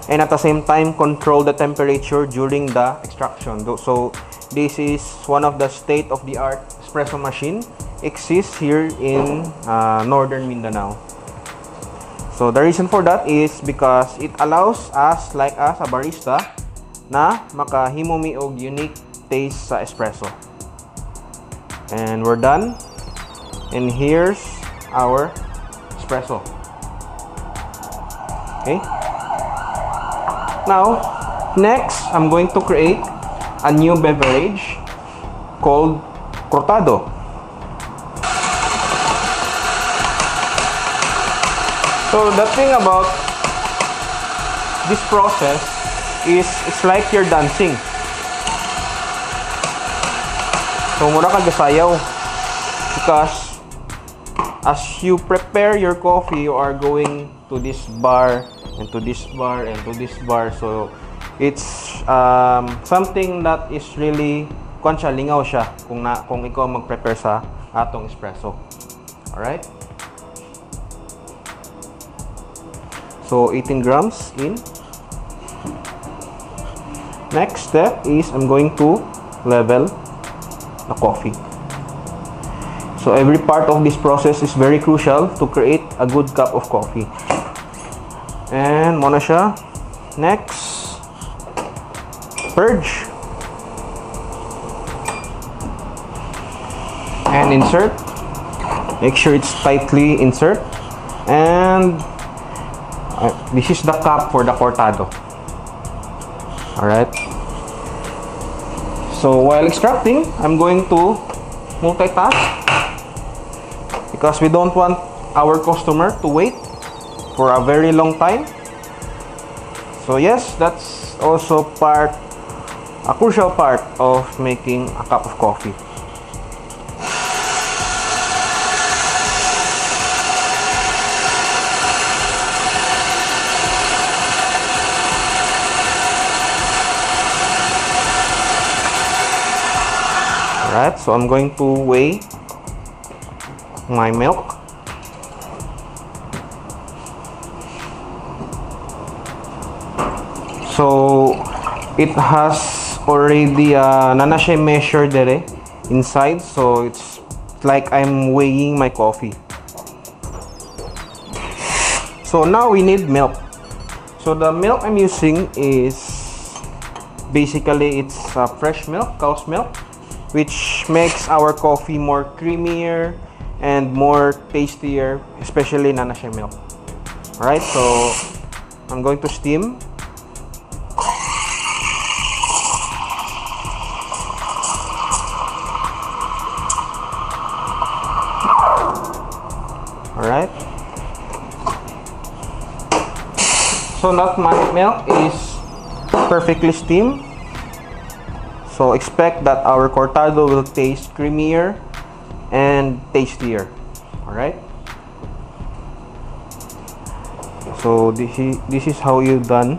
and at the same time control the temperature during the extraction. So this is one of the state-of-the-art espresso machine exists here in northern Mindanao. So the reason for that is because it allows us, like us, a barista, na makahimo mi og unique taste sa espresso. And we're done. And here's our espresso. Okay. Now, next, I'm going to create a new beverage called cortado. So the thing about this process is it's like you're dancing. So mura ka gasayaw because as you prepare your coffee, you are going to this bar and to this bar and to this bar. So it's something that is really lingaw siya kung ikaw mag-prepare sa atong espresso. Alright? So 18 grams in. Next step is I'm going to level the coffee. So every part of this process is very crucial to create a good cup of coffee. And muna siya. Next, purge. And insert. Make sure it's tightly insert. And this is the cup for the cortado. Alright. So while extracting, I'm going to multitask because we don't want our customer to wait for a very long time. So yes, that's also a crucial part of making a cup of coffee. Alright, so I'm going to weigh my milk. So it has already nana siya measure dere inside, so it's like I'm weighing my coffee. So now we need milk. So the milk I'm using is basically it's fresh milk, cow's milk, which makes our coffee more creamier and more tastier, especially nana siya milk. Alright, so I'm going to steam. Alright. So now my milk is perfectly steamed. So expect that our cortado will taste creamier and tastier. Alright. So this is how you done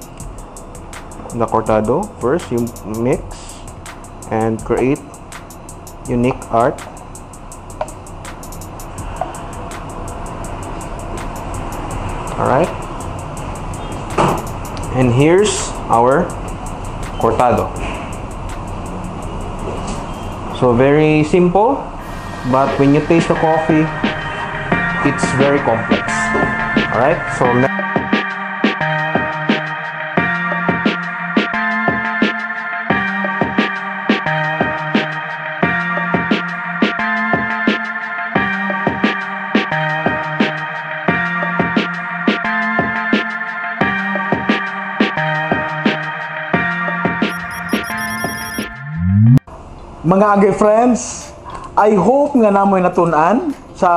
the cortado. First you mix and create unique art. Alright. And here's our cortado. So very simple, but when you taste the coffee, it's very complex. Alright, so Mga agri-friends, I hope nga namoy natunan sa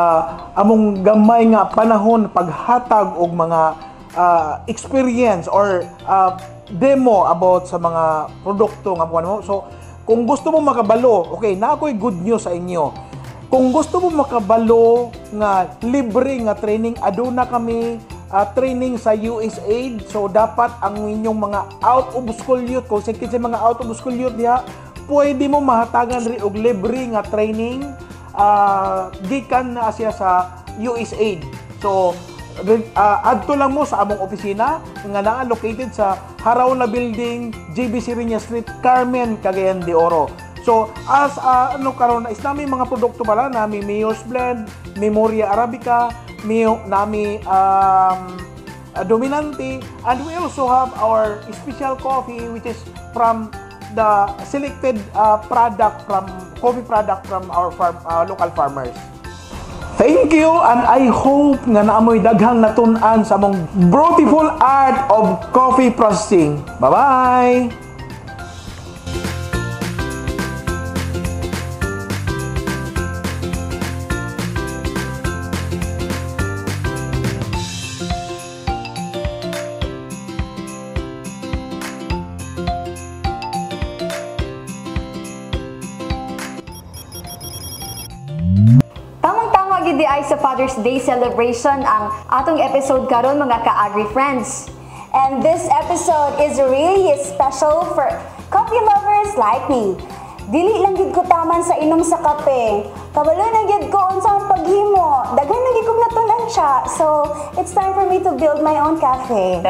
among gamay nga panahon paghatag og mga experience or demo about sa mga produkto nga mo. So, kung gusto mo makabalo, okay, na ako'y good news sa inyo. Kung gusto mo makabalo nga libre nga training, aduna kami training sa USAID. So, dapat ang inyong mga out of school youth, kung sakit sa mga out of school youth diha, pwede mo mahatagan rin og libre nga training gikan na siya sa USAID. So, adto lang mo sa among opisina nga naa located sa Harauna Building, JB Siriña Street, Carmen, Cagayan de Oro. So, as karon is nami mga produkto pala, nami Mayor's Blend, Memoria Arabica, nami Dominante, and we also have our special coffee which is from the selected coffee product from our local farmers. Thank you, and I hope nga naamoy daghang natun-an sa among beautiful art of coffee processing. Bye-bye! Tamang-tama gid ay sa Father's Day celebration ang atong episode karon mga ka-agri friends. And this episode is really special for coffee lovers like me. Dili lang gid ko taman sa inom sa kape. Kabalo na gid ko unsang paghimo. Daghan na gid kog natun-an siya. So, it's time for me to build my own cafe.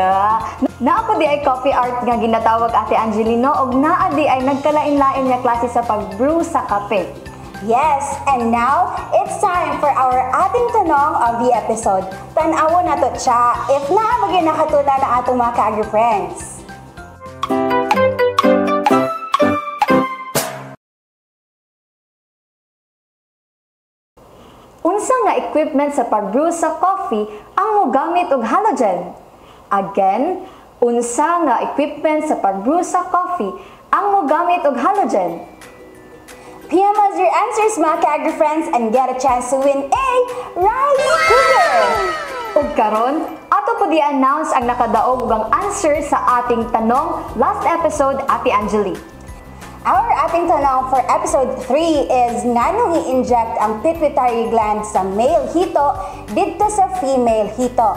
Naa po di ay coffee art nga ginatawag Ate Angelino og naa di ay nagkalain-lain nga klase sa pag-brew sa kape. Yes, and now, it's time for our ating tanong of the episode. Tan-awo na to siya if naabagay nakatula na atong mga ka-agri-friends. Unsa nga equipment sa pag-brew sa coffee ang mogamit og halogen? Again, unsa nga equipment sa pag-brew sa coffee ang mogamit og halogen? PM us your answers, mga ka-agri-friends, and get a chance to win a rice cooker! Ug karon, ato po di-announce ang nakadaog ug ang answer sa ating tanong last episode, Ate Angeli. Our ating tanong for episode 3 is, nganong i-inject ang pituitary gland sa male hito dito sa female hito?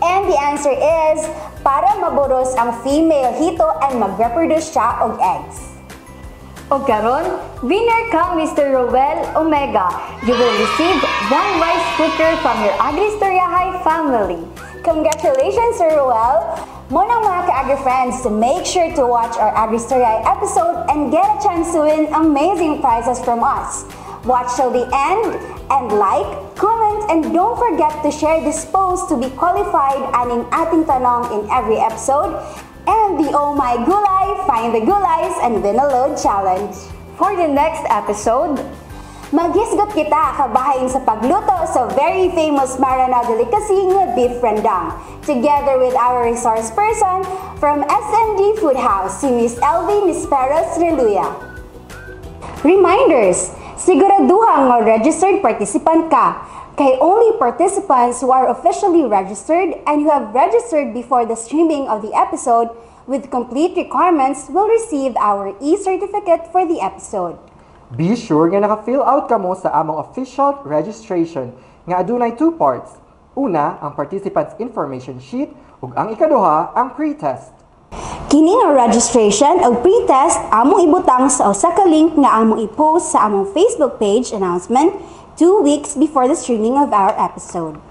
And the answer is, para maburos ang female hito and mag-reproduce siya og eggs. O karon, winner ka Mr. Roel Omega. You will receive one rice cooker from your Agri-Storya High family. Congratulations, Sir Roel! Muna mga ka-agri-friends, make sure to watch our Agri-Storya episode and get a chance to win amazing prizes from us. Watch till the end and like, comment, and don't forget to share this post to be qualified aning ating tanong in every episode. And the Oh My Gulay, Find the Gulays, and Win a Load Challenge. For the next episode, maghisgot kita kabahin sa pagluto sa very famous Maranao delicacy nga beef rendang, together with our resource person from SMD Food House, si Miss Elvie Nisperos Reluya. Reminders! Siguraduhan nga registered participant ka. Kay only participants who are officially registered and who have registered before the streaming of the episode with complete requirements will receive our e-certificate for the episode. Be sure nga naka-fill out ka mo sa among official registration nga adunay 2 parts. Una, ang participants information sheet ug ang ikaduha, ang pre-test. Kini nga registration ug pre-test among ibutang sa usa ka link nga among i-post sa among Facebook page announcement 2 weeks before the streaming of our episode.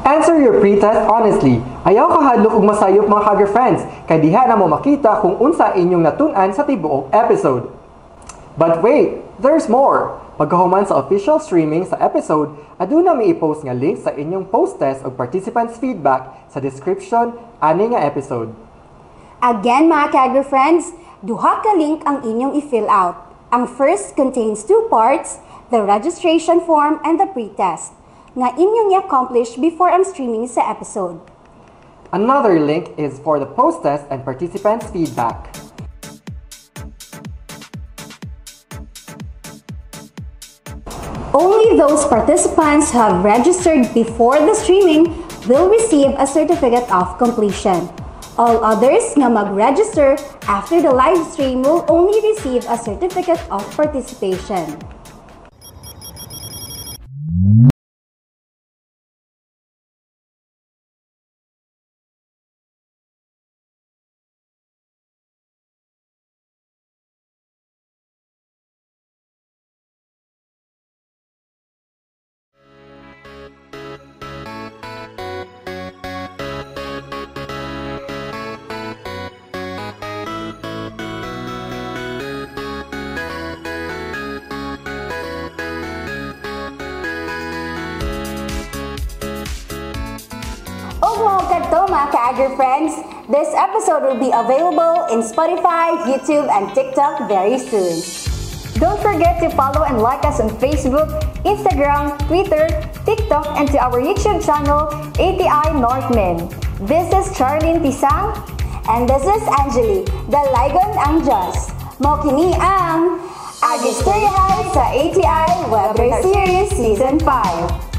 Answer your pre-test honestly. Ayaw kahadlok ug masayop mga ka-friends, kay diha na mo makita kung unsa inyong natun-an sa tibuok episode. But wait, there's more! Pagkahuman sa official streaming sa episode, aduna mi i-post nga link sa inyong post-test o participants' feedback sa description ani nga episode. Again mga ka-Agri friends, duha ka link ang inyong i-fill out. Ang first contains 2 parts, the registration form and the pre-test, nga inyong i-accomplish before ang streaming sa episode. Another link is for the post-test and participants' feedback. Only those participants who have registered before the streaming will receive a certificate of completion. All others nga mag-register after the live stream will only receive a certificate of participation. Mga ka-Agri friends, this episode will be available in Spotify, YouTube, and TikTok very soon. Don't forget to follow and like us on Facebook, Instagram, Twitter, TikTok, and to our YouTube channel, ATI Northman. This is Charlene Tisang. And this is Angeli, the Ligon ang Diyos. Mo kini ang Agri Story sa ATI Weather Series Season 5.